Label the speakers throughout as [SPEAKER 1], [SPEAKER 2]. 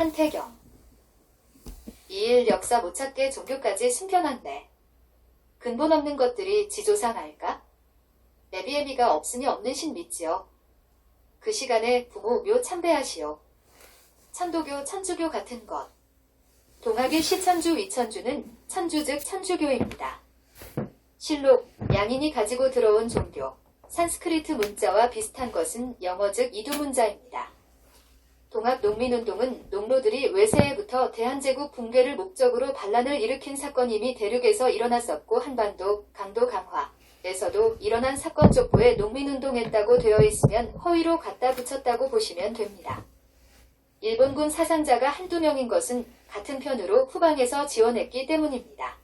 [SPEAKER 1] 한태경. 이일 역사 못 찾게 종교까지 숨겨놨네. 근본 없는 것들이 지조상 알까? 내비애미가 없으니 없는 신 믿지요. 그 시간에 부모 묘 참배하시오. 천도교 천주교 같은 것. 동학의 시천주 위천주는 천주 즉 천주교입니다. 실록, 양인이 가지고 들어온 종교, 산스크리트 문자와 비슷한 것은 영어 즉 이두문자입니다. 동학 농민운동은 농노들이 외세에부터 대한제국 붕괴를 목적으로 반란을 일으킨 사건이 이미 대륙에서 일어났었고 한반도, 강도 강화에서도 일어난 사건 족보에 농민운동했다고 되어 있으면 허위로 갖다 붙였다고 보시면 됩니다. 일본군 사상자가 한두 명인 것은 같은 편으로 후방에서 지원했기 때문입니다.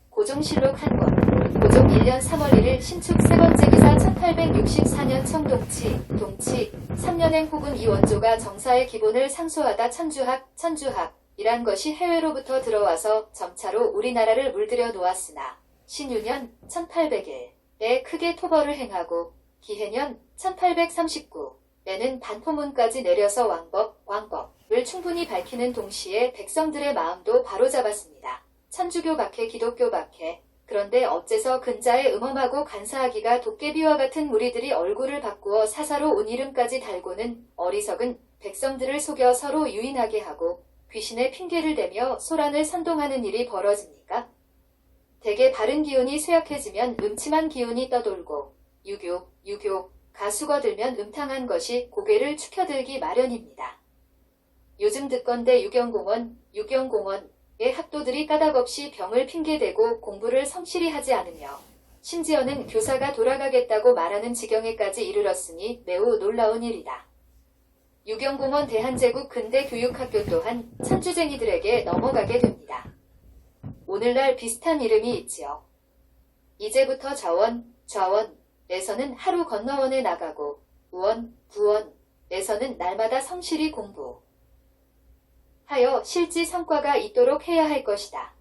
[SPEAKER 1] 고종실록 한 권. 고종 1년 3월 1일 신축 세 번째 기사 1864년 청동치, 동치, 3년행 혹은 이 원조가 정사의 기본을 상소하다 천주학이란 것이 해외로부터 들어와서 점차로 우리나라를 물들여 놓았으나 신유년 1800일에 크게 토벌을 행하고 기해년 1839에는 반포문까지 내려서 왕법을 충분히 밝히는 동시에 백성들의 마음도 바로잡았습니다. 천주교 박해 기독교 박해. 그런데 어째서 근자에 음험하고 간사하기가 도깨비와 같은 무리들이 얼굴을 바꾸어 사사로 온 이름까지 달고는 어리석은 백성들을 속여 서로 유인하게 하고 귀신의 핑계를 대며 소란을 선동하는 일이 벌어집니까? 대개 바른 기운이 쇠약해지면 음침한 기운이 떠돌고 유교가 수거들면 음탕한 것이 고개를 축혀들기 마련입니다. 요즘 듣건대 유경공원의 학도들이 까닭없이 병을 핑계대고 공부를 성실히 하지 않으며 심지어는 교사가 돌아가겠다고 말하는 지경에까지 이르렀으니 매우 놀라운 일이다. 유경공원 대한제국 근대교육학교 또한 천주쟁이들에게 넘어가게 됩니다. 오늘날 비슷한 이름이 있지요. 이제부터 좌원에서는 하루 건너원에 나가고 부원에서는 날마다 성실히 공부 하여 실지 성과가 있도록 해야 할 것이다.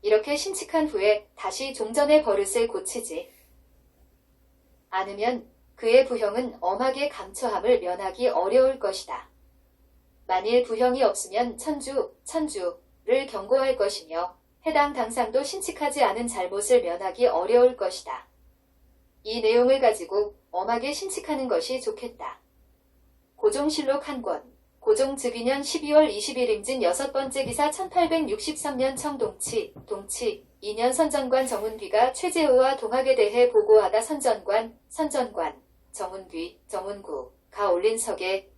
[SPEAKER 1] 이렇게 신칙한 후에 다시 종전의 버릇을 고치지 않으면 그의 부형은 엄하게 감처함을 면하기 어려울 것이다. 만일 부형이 없으면 천주를 경고할 것이며 해당 당상도 신칙하지 않은 잘못을 면하기 어려울 것이다. 이 내용을 가지고 엄하게 신칙하는 것이 좋겠다. 고종실록 한 권. 고종 즉위년 12월 20일 임진 6번째 기사 1863년 청동치, 동치, 2년 선전관 정운귀가 최재우와 동학에 대해 보고하다 선전관, 정운구가 올린 서계에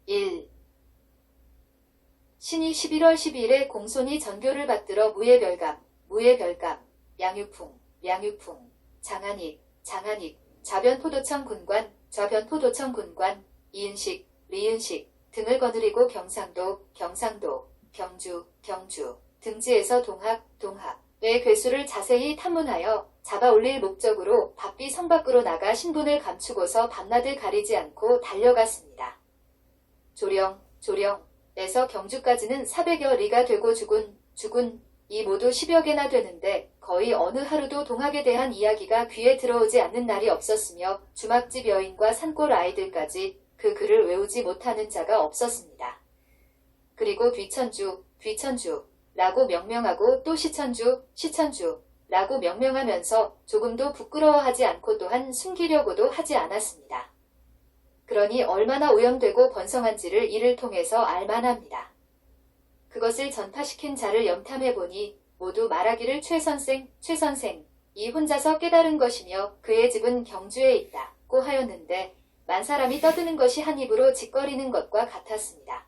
[SPEAKER 1] 1. 신이 11월 12일에 공손히 전교를 받들어 무예별감, 양유풍, 장한익, 좌변포도청 군관, 이은식, 리은식 등을 거느리고 경상도, 경주 등지에서 동학의 괴수를 자세히 탐문하여 잡아 올릴 목적으로 바삐 성 밖으로 나가 신분을 감추고서 밤낮을 가리지 않고 달려갔습니다. 조령에서 경주까지는 400여 리가 되고 죽은이 모두 10여 개나 되는데 거의 어느 하루도 동학에 대한 이야기가 귀에 들어오지 않는 날이 없었으며 주막집 여인과 산골 아이들까지 그 글을 외우지 못하는 자가 없었습니다. 그리고 뒤천주라고 명명하고 또 시천주라고 명명하면서 조금도 부끄러워하지 않고 또한 숨기려고도 하지 않았습니다. 그러니 얼마나 오염되고 번성한지를 이를 통해서 알만합니다. 그것을 전파시킨 자를 염탐해보니 모두 말하기를 최선생이 혼자서 깨달은 것이며 그의 집은 경주에 있다고 하였는데 만 사람이 떠드는 것이 한 입으로 짓거리는 것과 같았습니다.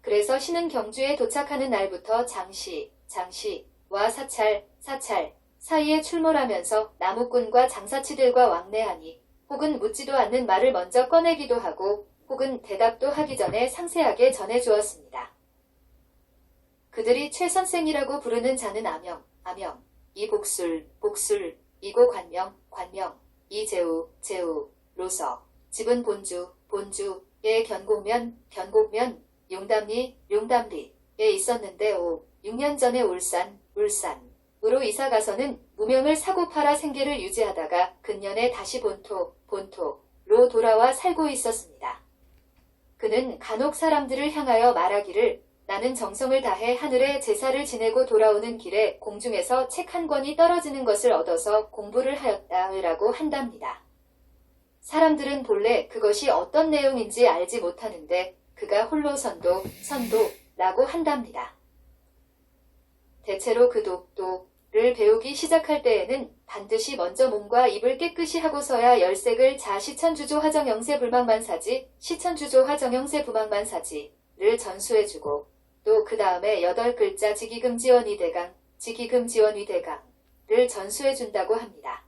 [SPEAKER 1] 그래서 신은 경주에 도착하는 날부터 장시와 사찰 사이에 출몰하면서 나무꾼과 장사치들과 왕래하니 혹은 묻지도 않는 말을 먼저 꺼내기도 하고 혹은 대답도 하기 전에 상세하게 전해주었습니다. 그들이 최선생이라고 부르는 자는 아명, 이 복술, 이고 관명, 이 제우로서 집은 본주의 견곡면, 용담리에 있었는데 6년 전에 울산으로 이사가서는 무명을 사고 팔아 생계를 유지하다가 근년에 다시 본토로 돌아와 살고 있었습니다. 그는 간혹 사람들을 향하여 말하기를 나는 정성을 다해 하늘에 제사를 지내고 돌아오는 길에 공중에서 책 한 권이 떨어지는 것을 얻어서 공부를 하였다라고 한답니다. 사람들은 본래 그것이 어떤 내용인지 알지 못하는데 그가 홀로 선도라고 한답니다. 대체로 그 독도를 배우기 시작할 때에는 반드시 먼저 몸과 입을 깨끗이 하고서야 열색을 자 시천주조 화정영세 불망만사지 시천주조 화정영세 부망만사지를 전수해주고 또 그 다음에 8글자 지기금지원위대강 지기금지원위대강을 전수해준다고 합니다.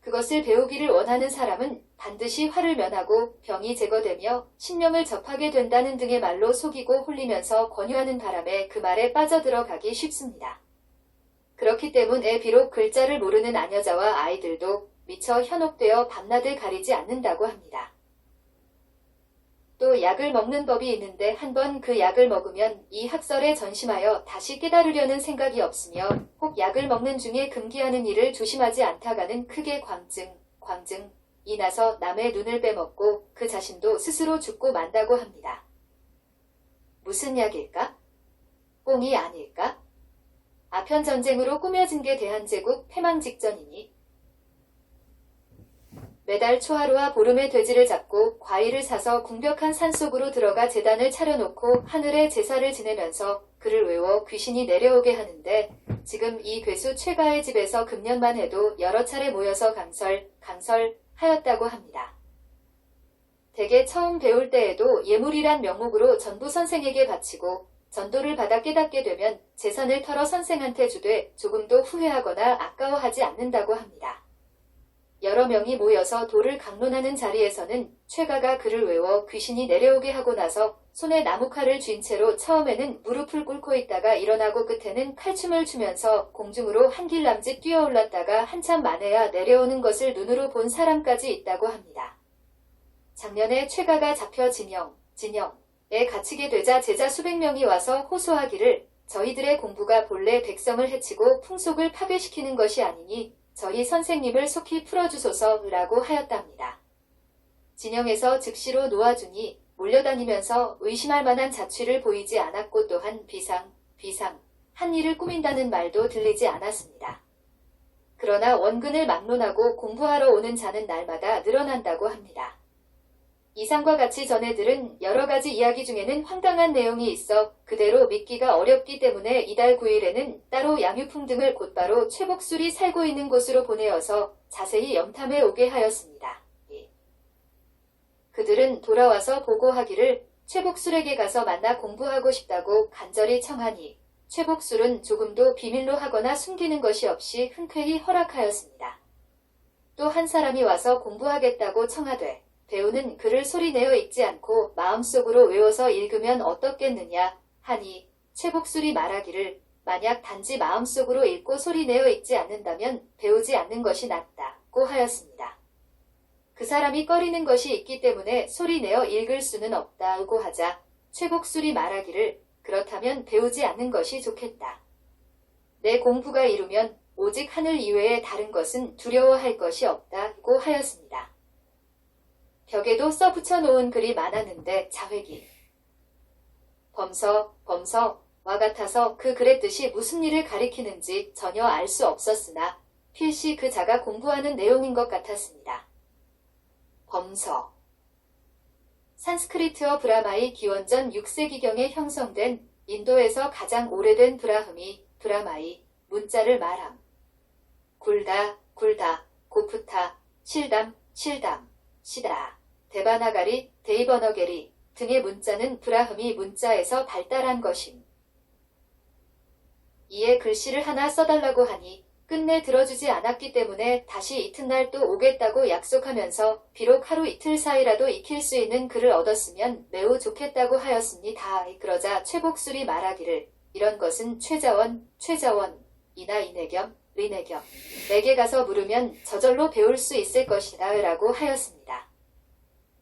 [SPEAKER 1] 그것을 배우기를 원하는 사람은 반드시 화를 면하고 병이 제거되며 신명을 접하게 된다는 등의 말로 속이고 홀리면서 권유하는 바람에 그 말에 빠져들어가기 쉽습니다. 그렇기 때문에 비록 글자를 모르는 아녀자와 아이들도 미처 현혹되어 밤낮을 가리지 않는다고 합니다. 또 약을 먹는 법이 있는데 한번 그 약을 먹으면 이 학설에 전심하여 다시 깨달으려는 생각이 없으며 혹 약을 먹는 중에 금기하는 일을 조심하지 않다가는 크게 광증이 나서 남의 눈을 빼먹고 그 자신도 스스로 죽고 만다고 합니다. 무슨 약일까? 뽕이 아닐까? 아편전쟁으로 꾸며진 게 대한제국 패망 직전이니 매달 초하루와 보름에 돼지를 잡고 과일을 사서 궁벽한 산속으로 들어가 제단을 차려놓고 하늘에 제사를 지내면서 그를 외워 귀신이 내려오게 하는데 지금 이 괴수 최가의 집에서 금년만 해도 여러 차례 모여서 강설하였다고 합니다. 대개 처음 배울 때에도 예물이란 명목으로 전부 선생에게 바치고 전도를 받아 깨닫게 되면 재산을 털어 선생한테 주되 조금도 후회하거나 아까워하지 않는다고 합니다. 여러 명이 모여서 도를 강론하는 자리에서는 최가가 그를 외워 귀신이 내려오게 하고 나서 손에 나무칼을 쥔 채로 처음에는 무릎을 꿇고 있다가 일어나고 끝에는 칼춤을 추면서 공중으로 한길 남짓 뛰어올랐다가 한참 만에야 내려오는 것을 눈으로 본 사람까지 있다고 합니다. 작년에 최가가 잡혀 진영에 갇히게 되자 제자 수백 명이 와서 호소하기를 저희들의 공부가 본래 백성을 해치고 풍속을 파괴시키는 것이 아니니 저희 선생님을 속히 풀어주소서라고 하였답니다. 진영에서 즉시로 놓아주니 몰려다니면서 의심할 만한 자취를 보이지 않았고 또한 비상 한 일을 꾸민다는 말도 들리지 않았습니다. 그러나 원근을 막론하고 공부하러 오는 자는 날마다 늘어난다고 합니다. 이상과 같이 전해들은 여러 가지 이야기 중에는 황당한 내용이 있어 그대로 믿기가 어렵기 때문에 이달 9일에는 따로 양유풍 등을 곧바로 최복술이 살고 있는 곳으로 보내어서 자세히 염탐해 오게 하였습니다. 그들은 돌아와서 보고하기를 최복술에게 가서 만나 공부하고 싶다고 간절히 청하니 최복술은 조금도 비밀로 하거나 숨기는 것이 없이 흔쾌히 허락하였습니다. 또 한 사람이 와서 공부하겠다고 청하되 배우는 글을 소리내어 읽지 않고 마음속으로 외워서 읽으면 어떻겠느냐 하니 최복술이 말하기를 만약 단지 마음속으로 읽고 소리내어 읽지 않는다면 배우지 않는 것이 낫다고 하였습니다. 그 사람이 꺼리는 것이 있기 때문에 소리내어 읽을 수는 없다고 하자 최복술이 말하기를 그렇다면 배우지 않는 것이 좋겠다. 내 공부가 이루면 오직 하늘 이외에 다른 것은 두려워할 것이 없다고 하였습니다. 벽에도 써붙여 놓은 글이 많았는데 자회기, 범서와 같아서 그 글의 뜻이 무슨 일을 가리키는지 전혀 알 수 없었으나 필시 그 자가 공부하는 내용인 것 같았습니다. 범서 산스크리트어 브라마이 기원전 6세기경에 형성된 인도에서 가장 오래된 브라마이 문자를 말함. 굴다, 고프타, 실담, 시다. 데바나가리, 데이버너게리 등의 문자는 브라흐미 문자에서 발달한 것임. 이에 글씨를 하나 써달라고 하니 끝내 들어주지 않았기 때문에 다시 이튿날 또 오겠다고 약속하면서 비록 하루 이틀 사이라도 익힐 수 있는 글을 얻었으면 매우 좋겠다고 하였습니다. 그러자 최복술이 말하기를 이런 것은 최자원이나 이내겸, 내게 가서 물으면 저절로 배울 수 있을 것이다 라고 하였습니다.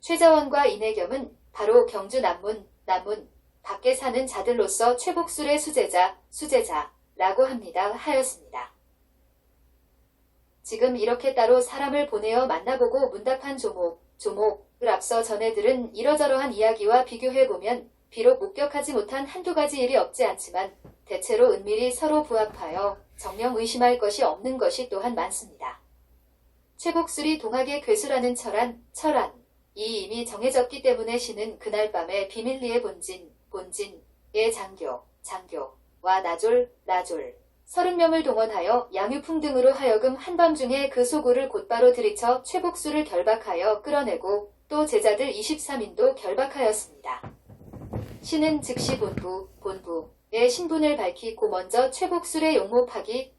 [SPEAKER 1] 최자원과 이내겸은 바로 경주 남문 밖에 사는 자들로서 최복술의 수제자라고 합니다 하였습니다. 지금 이렇게 따로 사람을 보내어 만나보고 문답한 조목 조목을 앞서 전해들은 이러저러한 이야기와 비교해보면 비록 목격하지 못한 한두 가지 일이 없지 않지만 대체로 은밀히 서로 부합하여 정령 의심할 것이 없는 것이 또한 많습니다. 최복술이 동학의 괴수라는 철안, 이 이미 정해졌기 때문에 신은 그날 밤에 비밀리에 본진의 장교와 나졸, 30명을 동원하여 양유풍 등으로 하여금 한밤중에 그 소굴을 곧바로 들이쳐 최복술을 결박하여 끌어내고 또 제자들 23인도 결박하였습니다. 신은 즉시 본부의 신분을 밝히고 먼저 최복술의 용모 파기를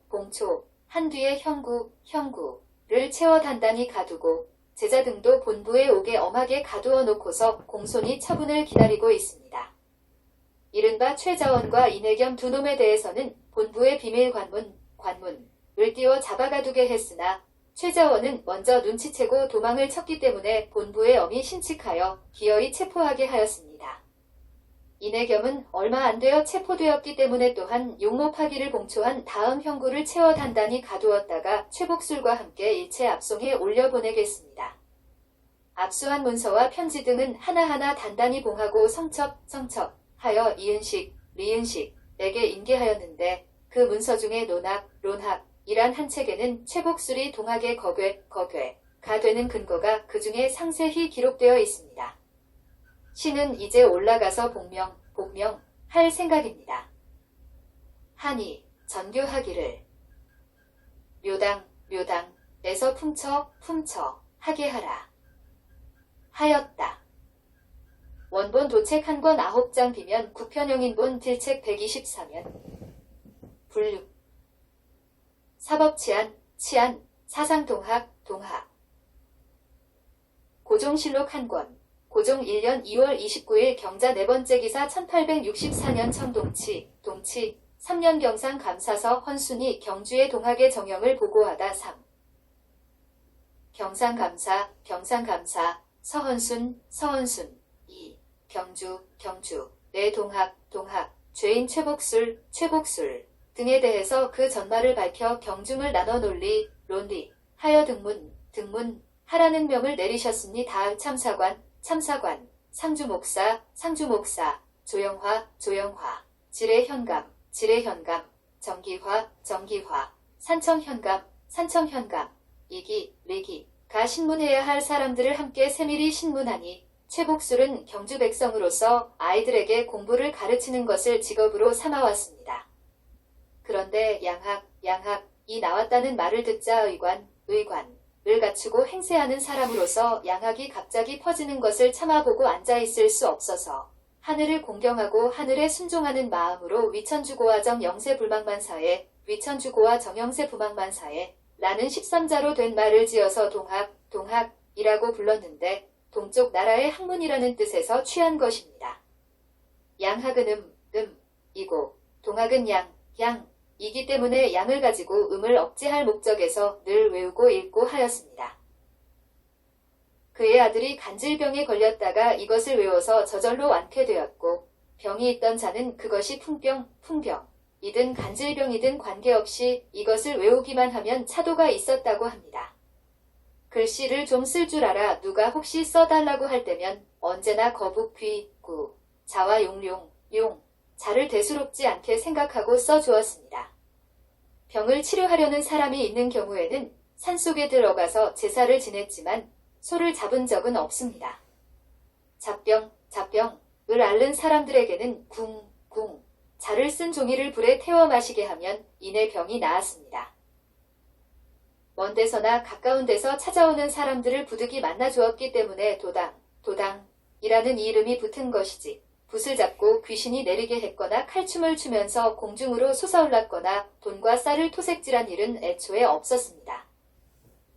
[SPEAKER 1] 봉초한 뒤에 형구를 채워 단단히 가두고 제자 등도 본부에 오게 엄하게 가두어 놓고서 공손히 처분을 기다리고 있습니다. 이른바 최자원과 이내겸 두 놈에 대해서는 본부의 비밀 관문을 띄워 잡아가두게 했으나 최자원은 먼저 눈치채고 도망을 쳤기 때문에 본부에 엄히 신칙하여 기어이 체포하게 하였습니다. 이내겸은 얼마 안 되어 체포되었기 때문에 또한 용모 파기를 봉초한 다음 형구를 채워 단단히 가두었다가 최복술과 함께 일체 압송해 올려보내겠습니다. 압수한 문서와 편지 등은 하나하나 단단히 봉하고 성첩하여 리은식에게 인계하였는데 그 문서 중에 론학이란 한 책에는 최복술이 동학의 거괴가 되는 근거가 그 중에 상세히 기록되어 있습니다. 신은 이제 올라가서 복명할 생각입니다. 하니 전교하기를 묘당에서 품처 하게 하였다. 원본 도책 한 권 9장 비면 9편형인본 딜책 124면 분류 사법치안 사상동학 고종실록 한 권 고종 1년 2월 29일 경자 4번째 기사 1864년 청동치 3년 경상 감사서 헌순이 경주의 동학의 정형을 보고하다 3. 경상감사 서헌순 2. 경주 내 동학 죄인 최복술 등에 대해서 그 전말을 밝혀 경중을 나눠 논리 하여 등문 하라는 명을 내리셨으니 다을 참사관 상주목사 조영화 지례현감 정기화 산청현감 이기가 신문해야 할 사람들을 함께 세밀히 신문하니 최복술은 경주 백성으로서 아이들에게 공부를 가르치는 것을 직업으로 삼아왔습니다. 그런데 양학이 나왔다는 말을 듣자 의관을 갖추고 행세하는 사람으로서 양학이 갑자기 퍼지는 것을 참아보고 앉아있을 수 없어서 하늘을 공경하고 하늘에 순종하는 마음으로 위천주고와 정영세불망만사에 라는 13자로 된 말을 지어서 동학이라고 불렀는데 동쪽 나라의 학문이라는 뜻에서 취한 것입니다. 양학은 이고 동학은 양이기 때문에 양을 가지고 음을 억제할 목적에서 늘 외우고 읽고 하였습니다. 그의 아들이 간질병에 걸렸다가 이것을 외워서 저절로 완쾌되었고 병이 있던 자는 그것이 풍병이든 간질병이든 관계없이 이것을 외우기만 하면 차도가 있었다고 합니다. 글씨를 좀 쓸 줄 알아 누가 혹시 써달라고 할 때면 언제나 거북 귀구 자와 용룡 자를 대수롭지 않게 생각하고 써주었습니다. 병을 치료하려는 사람이 있는 경우에는 산속에 들어가서 제사를 지냈지만 소를 잡은 적은 없습니다. 잡병을 앓는 사람들에게는 자를 쓴 종이를 불에 태워 마시게 하면 이내 병이 나았습니다. 먼 데서나 가까운 데서 찾아오는 사람들을 부득이 만나주었기 때문에 도당이라는 이름이 붙은 것이지 붓을 잡고 귀신이 내리게 했거나 칼춤을 추면서 공중으로 솟아올랐거나 돈과 쌀을 토색질한 일은 애초에 없었습니다.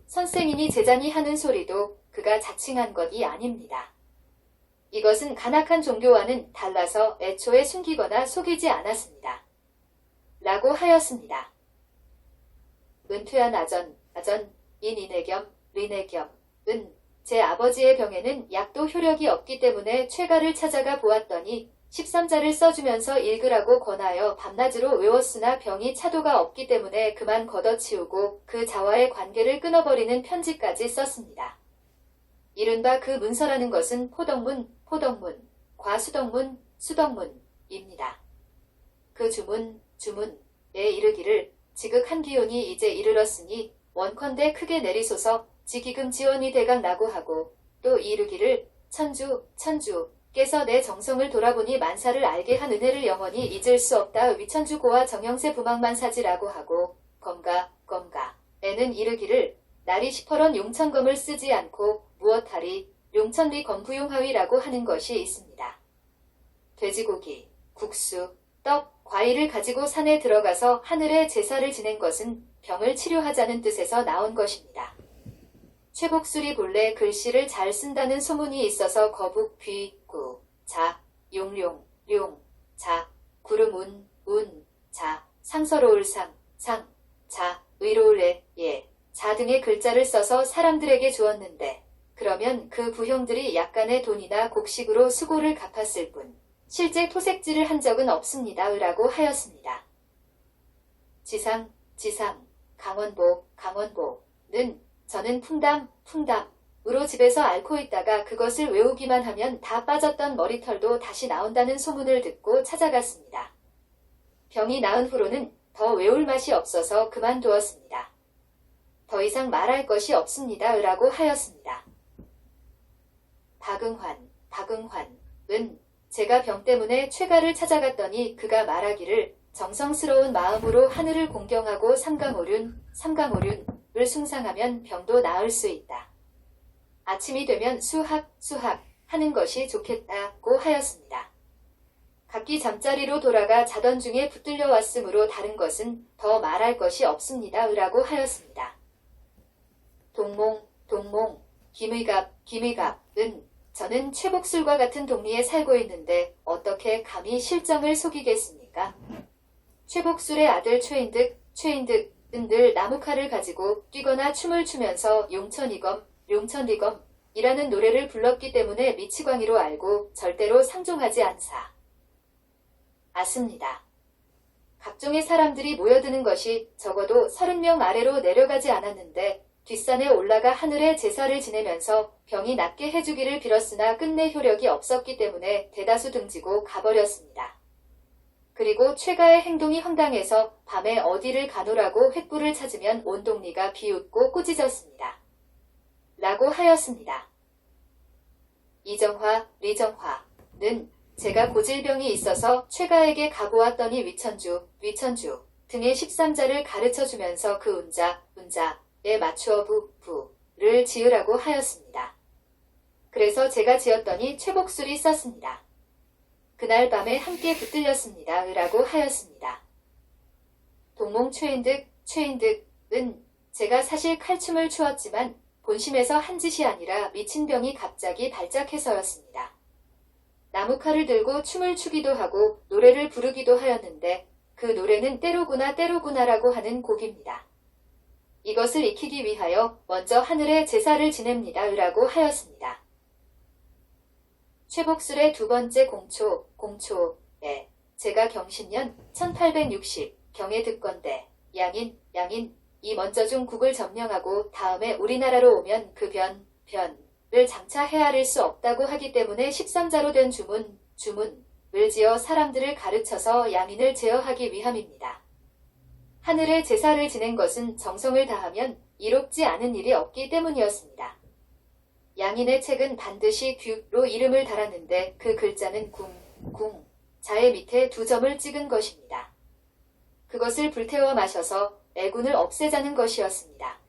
[SPEAKER 1] 선생이니 제자니 하는 소리도 그가 자칭한 것이 아닙니다. 이것은 간악한 종교와는 달라서 애초에 숨기거나 속이지 않았습니다. 라고 하였습니다. 은퇴한 아전인 리내겸은 제 아버지의 병에는 약도 효력이 없기 때문에 최가를 찾아가 보았더니 13자를 써주면서 읽으라고 권하여 밤낮으로 외웠으나 병이 차도가 없기 때문에 그만 걷어치우고 그 자와의 관계를 끊어버리는 편지까지 썼습니다. 이른바 그 문서라는 것은 포덕문, 과수덕문, 수덕문입니다. 그 주문에 이르기를 지극한 기운이 이제 이르렀으니 원컨대 크게 내리소서 지기금 지원이 대강 나고 하고 또 이르기를 천주께서 내 정성을 돌아보니 만사를 알게 한 은혜를 영원히 잊을 수 없다 위천주고와 정영세 부망만사지라고 하고 검가에는 이르기를 날이 10%런 용천검을 쓰지 않고 무엇하리 용천리 검부용하위라고 하는 것이 있습니다. 돼지고기, 국수, 떡, 과일을 가지고 산에 들어가서 하늘에 제사를 지낸 것은 병을 치료하자는 뜻에서 나온 것입니다. 최복술이 본래 글씨를 잘 쓴다는 소문이 있어서 거북, 귀, 구, 자, 용룡, 자, 구름, 자, 상서로울 상, 자, 의로울 자 등의 글자를 써서 사람들에게 주었는데 그러면 그 부형들이 약간의 돈이나 곡식으로 수고를 갚았을 뿐 실제 토색질을 한 적은 없습니다. 라고 하였습니다. 지상, 강원보는 저는 풍담으로 집에서 앓고 있다가 그것을 외우기만 하면 다 빠졌던 머리털도 다시 나온다는 소문을 듣고 찾아갔습니다. 병이 나은 후로는 더 외울 맛이 없어서 그만두었습니다. 더 이상 말할 것이 없습니다. 라고 하였습니다. 박응환은 제가 병 때문에 최가를 찾아갔더니 그가 말하기를 정성스러운 마음으로 하늘을 공경하고 삼강오륜을 숭상하면 병도 나을 수 있다. 아침이 되면 수학 하는 것이 좋겠다고 하였습니다. 각기 잠자리로 돌아가 자던 중에 붙들려 왔으므로 다른 것은 더 말할 것이 없습니다. 라고 하였습니다. 동몽, 김의갑은 저는 최복술과 같은 동리에 살고 있는데 어떻게 감히 실정을 속이겠습니까? 최복술의 아들 최인득은 늘 나무칼을 가지고 뛰거나 춤을 추면서 용천리검이라는 노래를 불렀기 때문에 미치광이로 알고 절대로 상종하지 않습니다. 각종의 사람들이 모여드는 것이 적어도 30명 아래로 내려가지 않았는데 뒷산에 올라가 하늘에 제사를 지내면서 병이 낫게 해주기를 빌었으나 끝내 효력이 없었기 때문에 대다수 등지고 가버렸습니다. 그리고 최가의 행동이 황당해서 밤에 어디를 가노라고 횃불을 찾으면 온 동리가 비웃고 꾸짖었습니다. 라고 하였습니다. 이정화, 리정화는 제가 고질병이 있어서 최가에게 가보았더니 위천주 등의 13자를 가르쳐주면서 그 운자에 맞추어 부를 지으라고 하였습니다. 그래서 제가 지었더니 최복술이 썼습니다. 그날 밤에 함께 붙들렸습니다. 라고 하였습니다. 동몽 최인득은 제가 사실 칼춤을 추었지만 본심에서 한 짓이 아니라 미친 병이 갑자기 발작해서였습니다. 나무칼을 들고 춤을 추기도 하고 노래를 부르기도 하였는데 그 노래는 때로구나라고 하는 곡입니다. 이것을 익히기 위하여 먼저 하늘에 제사를 지냅니다. 라고 하였습니다. 최복술의 두 번째 공초에 제가 경신년 1860경에 듣건대 양인이 먼저 중 국을 점령하고 다음에 우리나라로 오면 그 변을 장차 헤아릴 수 없다고 하기 때문에 13자로 된 주문을 지어 사람들을 가르쳐서 양인을 제어하기 위함입니다. 하늘에 제사를 지낸 것은 정성을 다하면 이롭지 않은 일이 없기 때문이었습니다. 양인의 책은 반드시 규로 이름을 달았는데 그 글자는 자의 밑에 2점을 찍은 것입니다. 그것을 불태워 마셔서 애군을 없애자는 것이었습니다.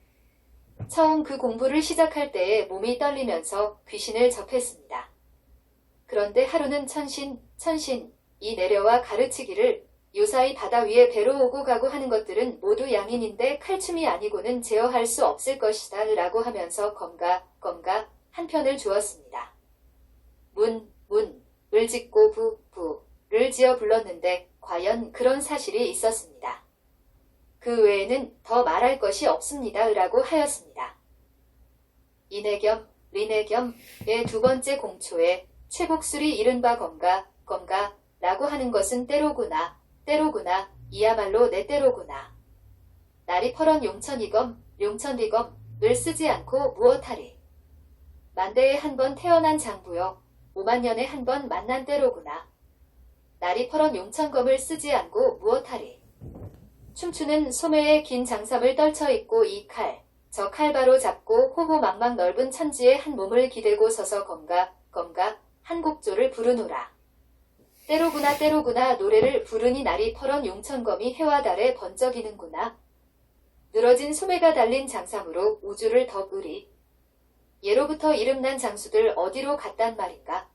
[SPEAKER 1] 처음 그 공부를 시작할 때에 몸이 떨리면서 귀신을 접했습니다. 그런데 하루는 천신이 내려와 가르치기를 요사이 바다 위에 배로 오고 가고 하는 것들은 모두 양인인데 칼춤이 아니고는 제어할 수 없을 것이다 라고 하면서 검가 한 편을 주었습니다. 문을 짓고 부를 지어 불렀는데 과연 그런 사실이 있었습니다. 그 외에는 더 말할 것이 없습니다. 라고 하였습니다. 이내겸, 리내겸의 두 번째 공초에 최복술이 이른바 건가 라고 하는 것은 때로구나. 때로구나. 이야말로 내 때로구나. 날이 퍼런 용천이검 용천비검을 쓰지 않고 무엇하리. 만대에 한 번 태어난 장부여 5만 년에 한 번 만난 때로구나. 날이 퍼런 용천검을 쓰지 않고 무엇하리. 춤추는 소매에 긴 장삼을 떨쳐 입고 이 칼, 저 칼 바로 잡고 호호망망 넓은 천지에 한 몸을 기대고 서서 검가 한 곡조를 부르노라. 때로구나 때로구나 노래를 부르니 날이 퍼런 용천검이 해와 달에 번쩍이는구나. 늘어진 소매가 달린 장삼으로 우주를 덮으리. 예로부터 이름난 장수들 어디로 갔단 말인가.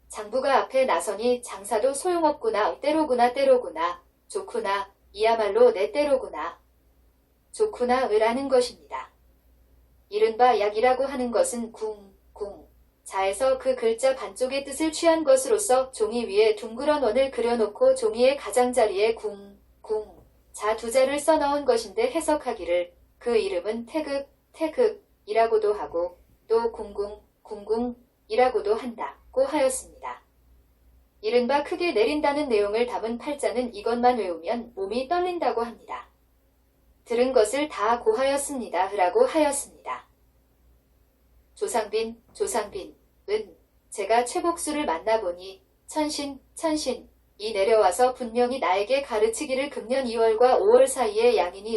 [SPEAKER 1] 장부가 앞에 나서니 장사도 소용없구나. 때로구나 때로구나. 좋구나. 이야말로 내 때로구나. 좋구나을 하는 것입니다. 이른바 약이라고 하는 것은 자에서 그 글자 반쪽의 뜻을 취한 것으로서 종이 위에 둥그런 원을 그려놓고 종이의 가장자리에 자 두 자를 써넣은 것인데 해석하기를 그 이름은 태극이라고도 하고 또 궁궁이라고도 한다고 하였습니다. 이른바 크게 내린다는 내용을 담은 팔자는 이것만 외우면 몸이 떨린다고 합니다. 들은 것을 다 고하였습니다. 라고 하였습니다. 조상빈은 제가 최복수를 만나보니 천신이 내려와서 분명히 나에게 가르치기를 금년 2월과 5월 사이에 양인이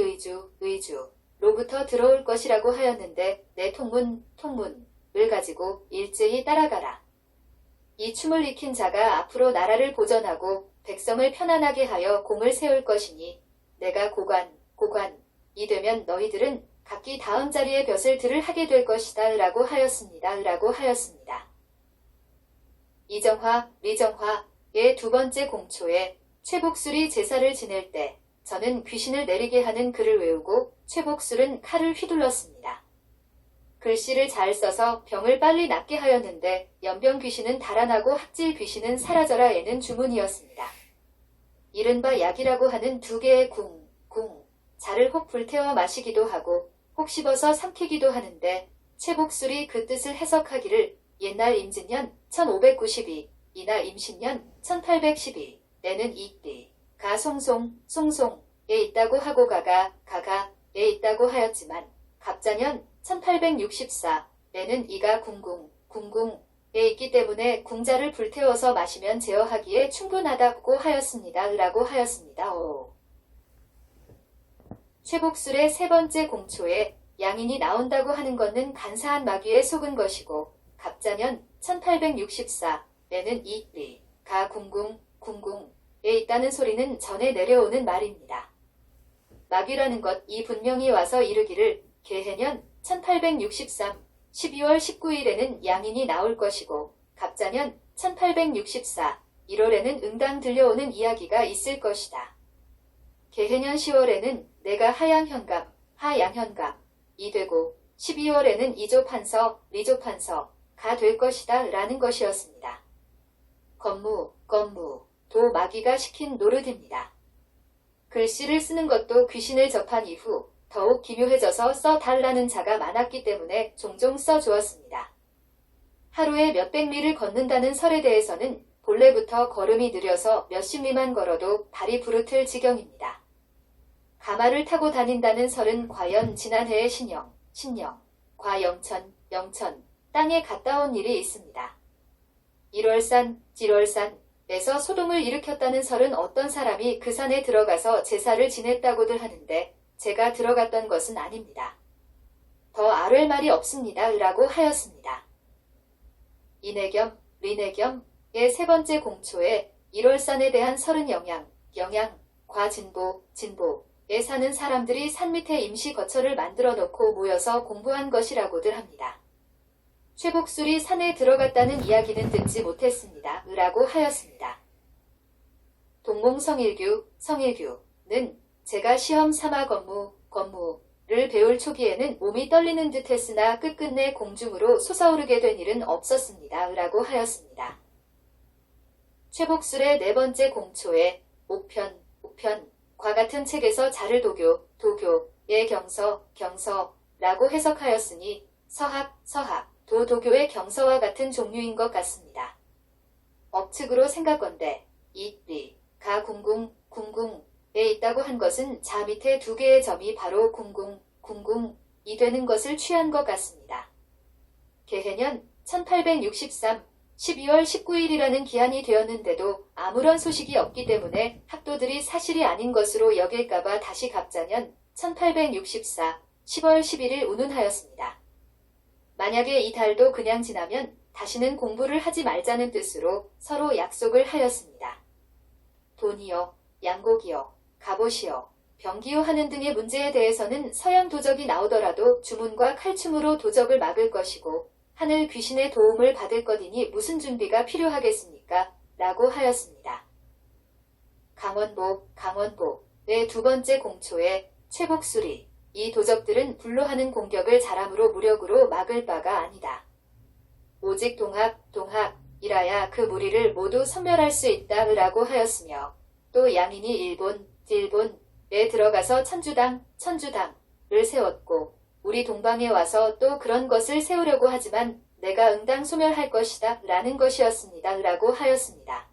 [SPEAKER 1] 의주로부터 들어올 것이라고 하였는데 내 통문을 가지고 일제히 따라가라. 이 춤을 익힌 자가 앞으로 나라를 보전하고 백성을 편안하게 하여 공을 세울 것이니 내가 고관이 되면 너희들은 각기 다음 자리에 벼슬 들을 하게 될 것이다. 라고 하였습니다. 리정화의 두 번째 공초에 최복술이 제사를 지낼 때 저는 귀신을 내리게 하는 글을 외우고 최복술은 칼을 휘둘렀습니다. 글씨를 잘 써서 병을 빨리 낫게 하였는데 연병 귀신은 달아나고 학질 귀신은 사라져라에는 주문이었습니다. 이른바 약이라고 하는 두 개의 자를 혹 불태워 마시기도 하고 혹 씹어서 삼키기도 하는데 최복술이 그 뜻을 해석하기를 옛날 임진년 1592 이나 임신년 1812에는 이가 송송에 있다고 하고 가가에 있다고 하였지만 갑자년 1864에는 이가 궁궁에 있기 때문에 궁자를 불태워서 마시면 제어하기에 충분하다고 하였습니다. 라고 하였습니다. 최복술의 세 번째 공초에 양인이 나온다고 하는 것은 간사한 마귀에 속은 것이고 갑자년 1864에는 이가 궁궁에 있다는 소리는 전에 내려오는 말입니다. 마귀라는 것이 분명히 와서 이르기를 개해년 1863 12월 19일에는 양인이 나올 것이고 갑자년 1864 1월에는 응당 들려오는 이야기가 있을 것이다. 개해년 10월에는 내가 하양현감이 되고 12월에는 리조판서가 될 것이다. 라는 것이었습니다. 도 마귀가 시킨 노릇입니다. 글씨를 쓰는 것도 귀신을 접한 이후 더욱 기묘해져서 써달라는 자가 많았기 때문에 종종 써주었습니다. 하루에 몇백 리를 걷는다는 설에 대해서는 본래부터 걸음이 느려서 몇십 리만 걸어도 발이 부르틀 지경입니다. 가마를 타고 다닌다는 설은 과연 지난해의 신영, 과영천, 땅에 갔다 온 일이 있습니다. 1월산에서 소동을 일으켰다는 설은 어떤 사람이 그 산에 들어가서 제사를 지냈다고들 하는데 제가 들어갔던 것은 아닙니다. 더 아뢰 말이 없습니다. 라고 하였습니다. 리내겸의 세 번째 공초에 1월산에 대한 설은 진보에 사는 사람들이 산 밑에 임시 거처를 만들어 놓고 모여서 공부한 것이라고들 합니다. 최복술이 산에 들어갔다는 이야기는 듣지 못했습니다. 라고 하였습니다. 동몽성일규는 제가 시험 삼아 건무를 배울 초기에는 몸이 떨리는 듯 했으나 끝끝내 공중으로 솟아오르게 된 일은 없었습니다. 라고 하였습니다. 최복술의 네 번째 공초에 옥편과 같은 책에서 자를 도교의 경서라고 해석하였으니 서학, 도교의 경서와 같은 종류인 것 같습니다. 법칙으로 생각건대 가 궁궁에 있다고 한 것은 자 밑에 두 개의 점이 바로 궁궁이 되는 것을 취한 것 같습니다. 개해년 1863 12월 19일이라는 기한이 되었는데도 아무런 소식이 없기 때문에 학도들이 사실이 아닌 것으로 여길까봐 다시 갑자년 1864 10월 11일 운운하였습니다. 만약에 이 달도 그냥 지나면 다시는 공부를 하지 말자는 뜻으로 서로 약속을 하였습니다. 돈이요, 양곡이요, 갑옷이요, 병기요 하는 등의 문제에 대해서는 서양 도적이 나오더라도 주문과 칼춤으로 도적을 막을 것이고 하늘 귀신의 도움을 받을 것이니 무슨 준비가 필요하겠습니까? 라고 하였습니다. 강원보의 두 번째 공초에 최복수리 이 도적들은 불로 하는 공격을 잘함으로 무력으로 막을 바가 아니다. 오직 동학이라야 그 무리를 모두 섬멸할 수 있다 라고 하였으며 또 양인이 일본에 들어가서 천주당을 세웠고 우리 동방에 와서 또 그런 것을 세우려고 하지만 내가 응당 소멸할 것이다 라는 것이었습니다 라고 하였습니다.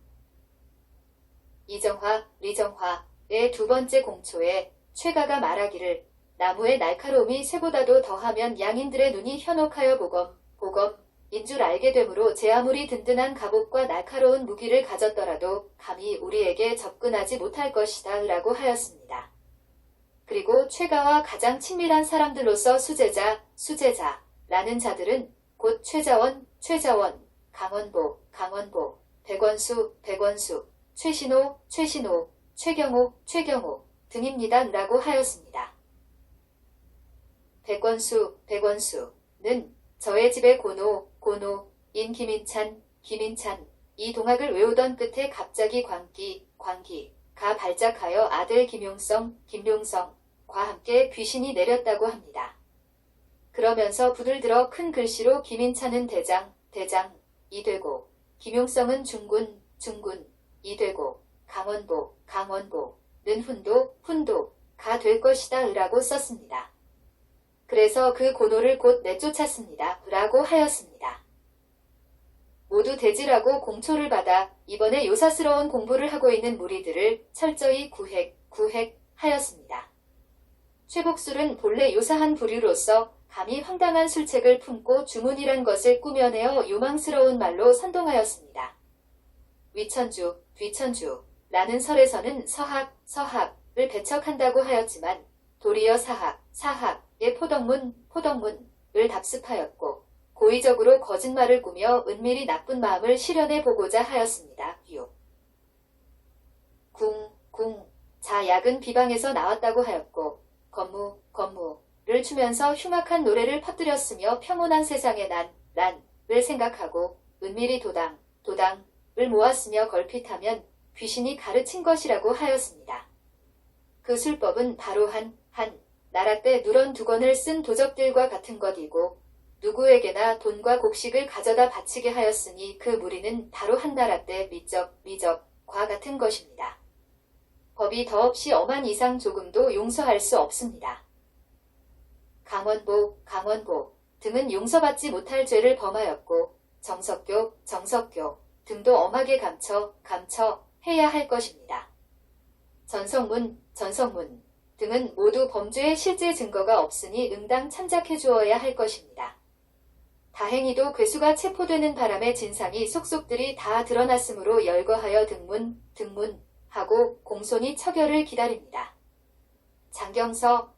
[SPEAKER 1] 리정화의 두 번째 공초에 최가가 말하기를 나무의 날카로움이 쇠보다도 더하면 양인들의 눈이 현혹하여 보검인 줄 알게 되므로 제 아무리 든든한 갑옷과 날카로운 무기를 가졌더라도 감히 우리에게 접근하지 못할 것이다 라고 하였습니다. 그리고 최가와 가장 친밀한 사람들로서 수제자라는 자들은 곧 최자원, 강원보, 백원수, 최신호, 최경호 등입니다 라고 하였습니다. 백원수는 저의 집의 고노인 김인찬 이 동학을 외우던 끝에 갑자기 광기가 발작하여 아들 김용성과 함께 귀신이 내렸다고 합니다. 그러면서 불을 들어 큰 글씨로 김인찬은 대장이 되고 김용성은 중군이 되고 강원보는 훈도가 될 것이다 라고 썼습니다. 그래서 그 고노를 곧 내쫓았습니다 라고 하였습니다. 모두 대지라고 공초를 받아 이번에 요사스러운 공부를 하고 있는 무리들을 철저히 구획하였습니다. 최복술은 본래 요사한 부류로서 감히 황당한 술책을 품고 주문이란 것을 꾸며내어 요망스러운 말로 선동하였습니다. 뒤천주라는 설에서는 서학을 배척한다고 하였지만 도리어 사학의 포덕문을 답습하였고 고의적으로 거짓말을 꾸며 은밀히 나쁜 마음을 실현해 보고자 하였습니다. 자 약은 비방에서 나왔다고 하였고 건무를 추면서 흉악한 노래를 퍼뜨렸으며 평온한 세상에 난을 생각하고 은밀히 도당을 모았으며 걸핏하면 귀신이 가르친 것이라고 하였습니다. 그 술법은 바로 한 나라 때 누런 두건을 쓴 도적들과 같은 것이고 누구에게나 돈과 곡식을 가져다 바치게 하였으니 그 무리는 바로 한 나라 때 미적과 같은 것입니다. 법이 더없이 엄한 이상 조금도 용서할 수 없습니다. 강원보 등은 용서받지 못할 죄를 범하였고 정석교 등도 엄하게 감처해야 할 것입니다. 전성문 등은 모두 범죄의 실제 증거가 없으니 응당 참작해 주어야 할 것입니다. 다행히도 괴수가 체포되는 바람에 진상이 속속들이 다 드러났으므로 열거하여 등문하고 공손히 처결을 기다립니다. 장경서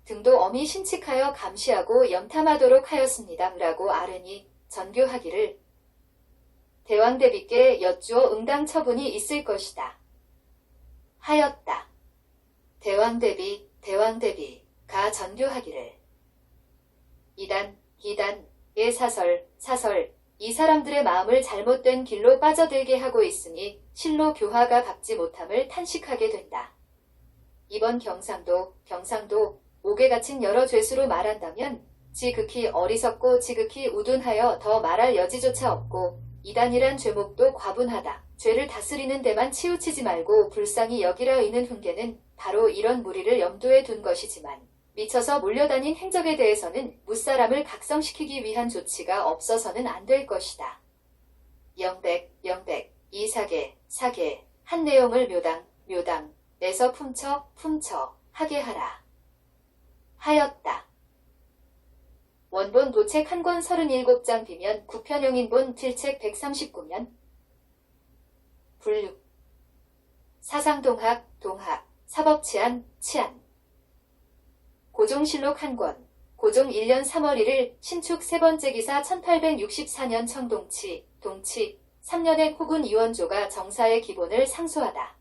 [SPEAKER 1] 등도 엄히 신칙하여 감시하고 염탐하도록 하였습니다. 라고 아뢰니 전교하기를 대왕대비께 여쭈어 응당 처분이 있을 것이다. 하였다. 대왕대비가 전교하기를 이단의 사설 이 사람들의 마음을 잘못된 길로 빠져들게 하고 있으니 실로 교화가 받지 못함을 탄식하게 된다. 이번 경상도 옥에 갇힌 여러 죄수로 말한다면 지극히 어리석고 지극히 우둔하여 더 말할 여지조차 없고 이단이란 죄목도 과분하다. 죄를 다스리는 데만 치우치지 말고 불쌍히 여기라 의는 훈계는 바로 이런 무리를 염두에 둔 것이지만 미쳐서 몰려다닌 행적에 대해서는 무사람을 각성시키기 위한 조치가 없어서는 안 될 것이다. 영백, 영백, 이사계, 사계, 한 내용을 묘당, 묘당, 내서 품처, 품처, 하게 하라. 하였다. 원본 도책 한 권 37장 비면 9편용인본 필책 139면 분류 사상동학, 동학, 사법치안, 치안 고종실록 한 권 고종 1년 3월 1일 신축 세 번째 기사 1864년 청동치, 동치 3년에 호군 이원조가 정사의 기본을 상소하다.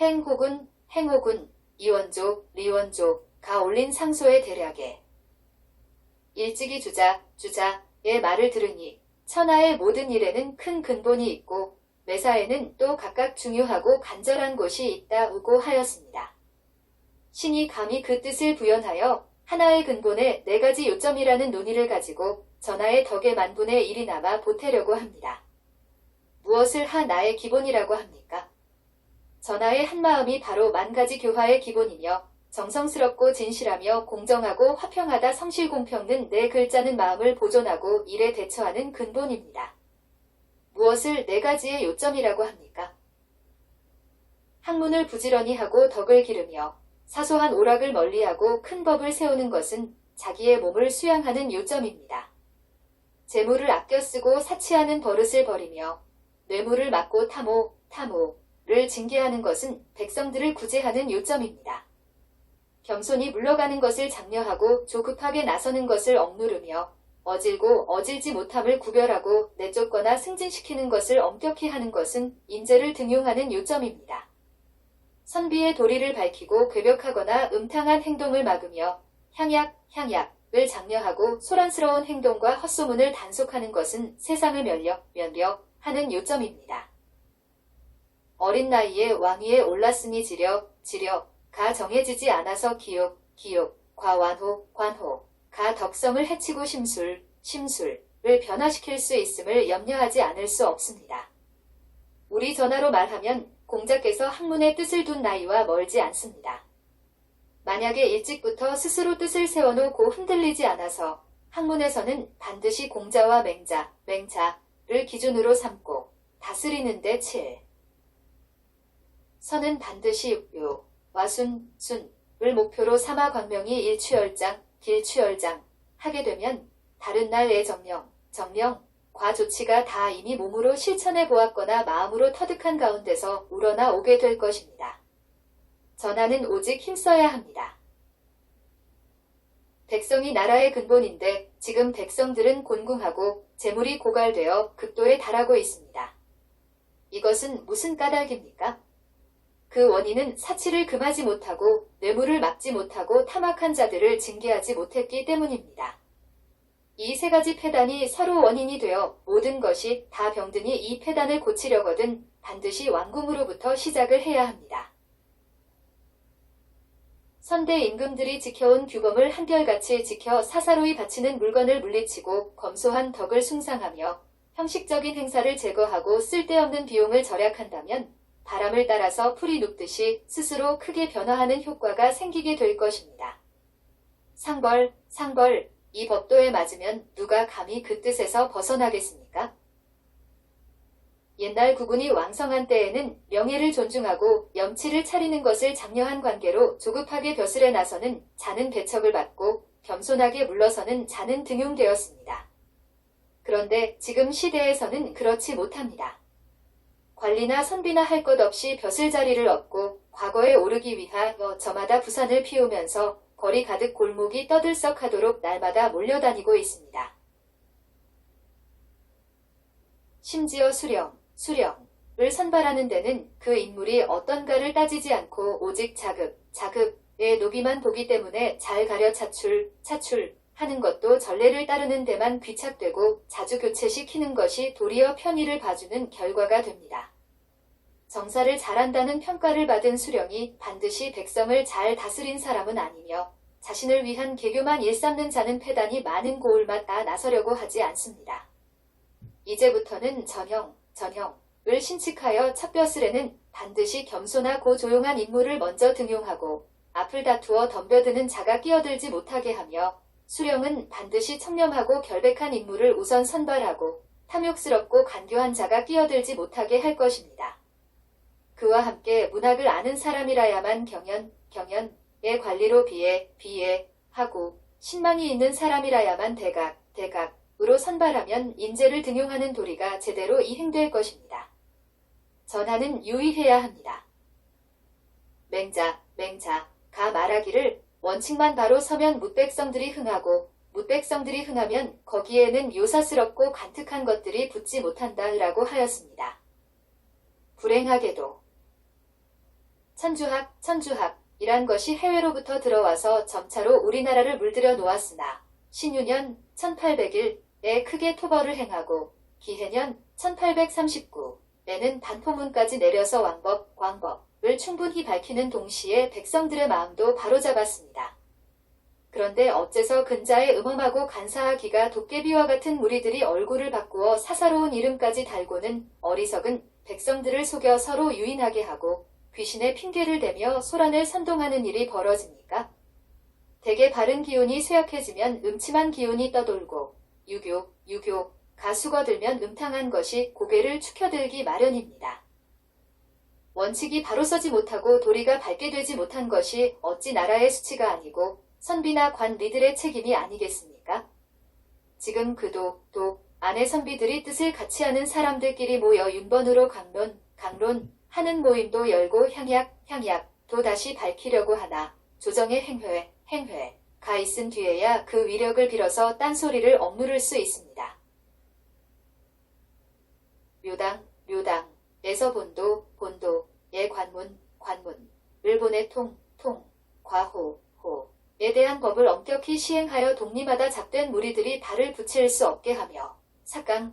[SPEAKER 1] 행호군, 행호군, 이원조, 리원조가 올린 상소의 대략에 일찍이 주자의 말을 들으니 천하의 모든 일에는 큰 근본이 있고 매사에는 또 각각 중요하고 간절한 곳이 있다우고 하였습니다. 신이 감히 그 뜻을 부연하여 하나의 근본에 네 가지 요점이라는 논의를 가지고 전하의 덕의 만분의 1이 남아 보태려고 합니다. 무엇을 하나의 기본이라고 합니까? 전하의 한마음이 바로 만가지 교화의 기본이며 정성스럽고 진실하며 공정하고 화평하다 성실공평는 네 글자는 마음을 보존하고 일에 대처하는 근본입니다. 무엇을 네 가지의 요점이라고 합니까? 학문을 부지런히 하고 덕을 기르며 사소한 오락을 멀리하고 큰 법을 세우는 것은 자기의 몸을 수양하는 요점입니다. 재물을 아껴 쓰고 사치하는 버릇을 버리며 뇌물을 막고 탐호를 징계하는 것은 백성들을 구제하는 요점입니다. 겸손히 물러가는 것을 장려하고 조급하게 나서는 것을 억누르며 어질고 어질지 못함을 구별하고 내쫓거나 승진시키는 것을 엄격히 하는 것은 인재를 등용하는 요점입니다. 선비의 도리를 밝히고 괴벽하거나 음탕한 행동을 막으며 향약을 장려하고 소란스러운 행동과 헛소문을 단속하는 것은 세상을 면려하는 요점입니다. 어린 나이에 왕위에 올랐으니 지려가 정해지지 않아서 기욕과 관호가 덕성을 해치고 심술을 변화시킬 수 있음을 염려하지 않을 수 없습니다. 우리 전하로 말하면 공자께서 학문의 뜻을 둔 나이와 멀지 않습니다. 만약에 일찍부터 스스로 뜻을 세워놓고 흔들리지 않아서 학문에서는 반드시 공자와 맹자를 기준으로 삼고 다스리는데 선은 반드시 요와 순을 목표로 삼아 광명이 일취열장, 길취열장 하게 되면 다른 날의 정령과 조치가 다 이미 몸으로 실천해 보았거나 마음으로 터득한 가운데서 우러나 오게 될 것입니다. 전하는 오직 힘써야 합니다. 백성이 나라의 근본인데 지금 백성들은 곤궁하고 재물이 고갈되어 극도에 달하고 있습니다. 이것은 무슨 까닭입니까? 그 원인은 사치를 금하지 못하고 뇌물을 막지 못하고 탐악한 자들을 징계하지 못했기 때문입니다. 이 세 가지 폐단이 서로 원인이 되어 모든 것이 다 병드니 이 폐단을 고치려거든 반드시 왕궁으로부터 시작을 해야 합니다. 선대 임금들이 지켜온 규범을 한결같이 지켜 사사로이 바치는 물건을 물리치고 검소한 덕을 숭상하며 형식적인 행사를 제거하고 쓸데없는 비용을 절약한다면 바람을 따라서 풀이 눕듯이 스스로 크게 변화하는 효과가 생기게 될 것입니다. 상벌, 이 법도에 맞으면 누가 감히 그 뜻에서 벗어나겠습니까? 옛날 국군이 왕성한 때에는 명예를 존중하고 염치를 차리는 것을 장려한 관계로 조급하게 벼슬에 나서는 자는 배척을 받고 겸손하게 물러서는 자는 등용되었습니다. 그런데 지금 시대에서는 그렇지 못합니다. 관리나 선비나 할 것 없이 벼슬 자리를 얻고 과거에 오르기 위하여 저마다 부산을 피우면서 거리 가득 골목이 떠들썩하도록 날마다 몰려다니고 있습니다. 심지어 수령을 선발하는 데는 그 인물이 어떤가를 따지지 않고 오직 자급의 노비만 보기 때문에 잘 가려 차출하는 것도 전례를 따르는 데만 귀착되고 자주 교체시키는 것이 도리어 편의를 봐주는 결과가 됩니다. 정사를 잘한다는 평가를 받은 수령이 반드시 백성을 잘 다스린 사람은 아니며 자신을 위한 개교만 일삼는 자는 패단이 많은 고을마다 나서려고 하지 않습니다. 이제부터는 전형을 신칙하여 첫 벼슬에는 반드시 겸손하고 조용한 인물을 먼저 등용하고 앞을 다투어 덤벼드는 자가 끼어들지 못하게 하며 수령은 반드시 청렴하고 결백한 인물을 우선 선발하고 탐욕스럽고 간교한 자가 끼어들지 못하게 할 것입니다. 그와 함께 문학을 아는 사람이라야만 경연의 관리로 비해하고 신망이 있는 사람이라야만 대각으로 선발하면 인재를 등용하는 도리가 제대로 이행될 것입니다. 전하는 유의해야 합니다. 맹자, 가 말하기를 원칙만 바로 서면 묻백성들이 흥하고 묻백성들이 흥하면 거기에는 요사스럽고 간특한 것들이 붙지 못한다라고 하였습니다. 불행하게도 천주학이란 것이 해외로부터 들어와서 점차로 우리나라를 물들여 놓았으나 신유년 1801에 크게 토벌을 행하고 기해년 1839에는 반포문까지 내려서 광법을 충분히 밝히는 동시에 백성들의 마음도 바로잡았습니다. 그런데 어째서 근자의 음험하고 간사하기가 도깨비와 같은 무리들이 얼굴을 바꾸어 사사로운 이름까지 달고는 어리석은 백성들을 속여 서로 유인하게 하고 귀신의 핑계를 대며 소란을 선동하는 일이 벌어집니까? 대개 바른 기운이 쇠약해지면 음침한 기운이 떠돌고 유교가 수거들면 음탕한 것이 고개를 축혀들기 마련입니다. 원칙이 바로 서지 못하고 도리가 밝게 되지 못한 것이 어찌 나라의 수치가 아니고 선비나 관리들의 책임이 아니겠습니까? 지금 도 안의 선비들이 뜻을 같이 하는 사람들끼리 모여 윤번으로 강론하는 모임도 열고 향약도 다시 밝히려고 하나 조정의 행회가 있은 뒤에야 그 위력을 빌어서 딴소리를 억누를 수 있습니다. 묘당에서 본도의 관문을 보내 과호에 대한 법을 엄격히 시행하여 독립하다 잡된 무리들이 발을 붙일 수 없게 하며 사강에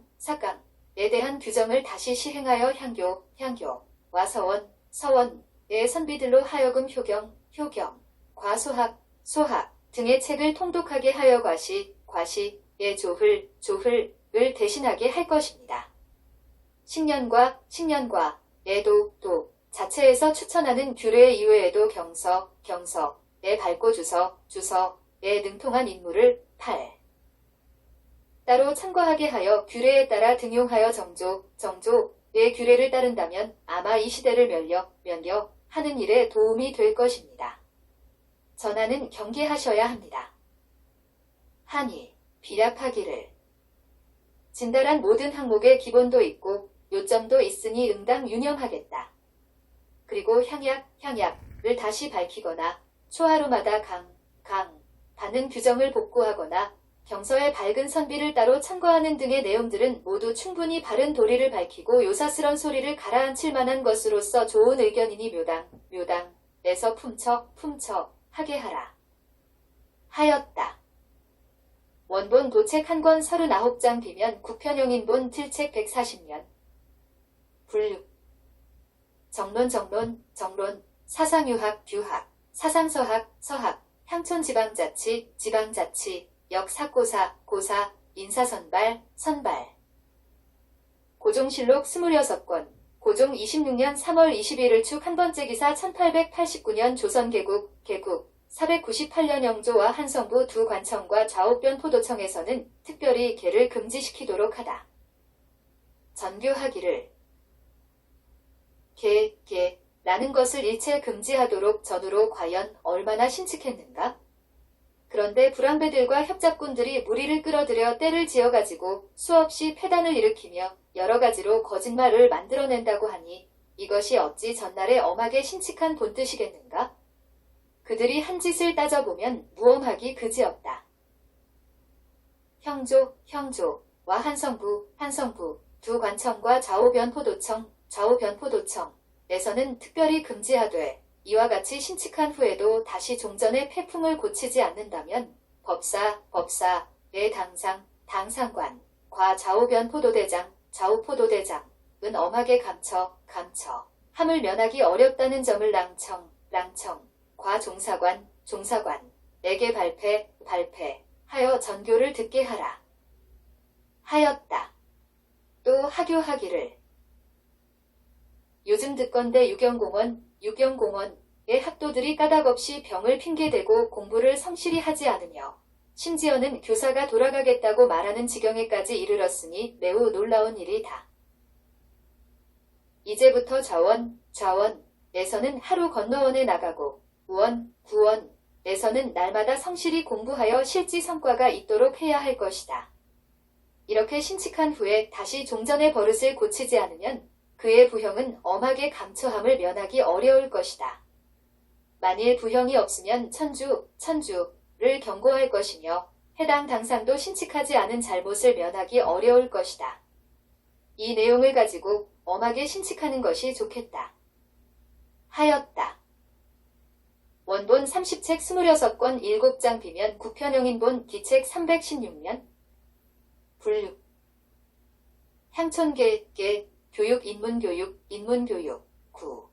[SPEAKER 1] 대한 규정을 다시 시행하여 향교와 서원의 선비들로 하여금 효경과 소학 등의 책을 통독하게 하여 과시의 조흘을 대신하게 할 것입니다. 식년과의 도 자체에서 추천하는 규례 이외에도 경서에 밝고 주서에 능통한 인물을 따로 참고하게 하여 규례에 따라 등용하여 정조의 규례를 따른다면 아마 이 시대를 면려하는 일에 도움이 될 것입니다. 전하는 경계하셔야 합니다. 하니 비랍하기를 진달한 모든 항목에 기본도 있고 요점도 있으니 응당 유념하겠다. 그리고 향약을 다시 밝히거나 초하루마다 받는 규정을 복구하거나 경서의 밝은 선비를 따로 참고하는 등의 내용들은 모두 충분히 바른 도리를 밝히고 요사스런 소리를 가라앉힐 만한 것으로서 좋은 의견이니 묘당에서 하게 하였다. 원본 도책 한 권 39장 비면 국편용인본 틀책 140년 분류 정론 사상유학 사상서학 향촌지방자치 역사고사 인사선발 고종실록 26권 고종 26년 3월 21일 축 한 번째 기사 1889년 조선개국 498년 영조와 한성부 두 관청과 좌우변 포도청에서는 특별히 개를 금지시키도록 하다. 전교하기를 라는 것을 일체 금지하도록 전후로 과연 얼마나 신칙했는가? 그런데 불황배들과 협잡꾼들이 무리를 끌어들여 떼를 지어가지고 수없이 폐단을 일으키며 여러가지로 거짓말을 만들어낸다고 하니 이것이 어찌 전날에 엄하게 신칙한 본뜻이겠는가? 그들이 한 짓을 따져보면 무엄하기 그지없다. 형조와 한성부 두 관청과 좌우변포도청에서는 특별히 금지하되 이와 같이 신칙한 후에도 다시 종전의 폐풍을 고치지 않는다면 법사의 당상관과 좌우포도대장은 엄하게 함을 면하기 어렵다는 점을 랑청과 종사관에게 발폐하여 전교를 듣게 하였다. 또 하교하기를 요즘 듣건대 육경공원의 학도들이 까닭없이 병을 핑계대고 공부를 성실히 하지 않으며 심지어는 교사가 돌아가겠다고 말하는 지경에까지 이르렀으니 매우 놀라운 일이다. 이제부터 좌원에서는 하루 건너원에 나가고 구원에서는 날마다 성실히 공부하여 실지 성과가 있도록 해야 할 것이다. 이렇게 신칙한 후에 다시 종전의 버릇을 고치지 않으면 그의 부형은 엄하게 감처함을 면하기 어려울 것이다. 만일 부형이 없으면 천주를 경고할 것이며 해당 당상도 신칙하지 않은 잘못을 면하기 어려울 것이다. 이 내용을 가지고 엄하게 신칙하는 것이 좋겠다. 하였다. 원본 30책 26권 7장 비면 9편용인본 기책 316면 분류 향촌계 교육 인문교육 9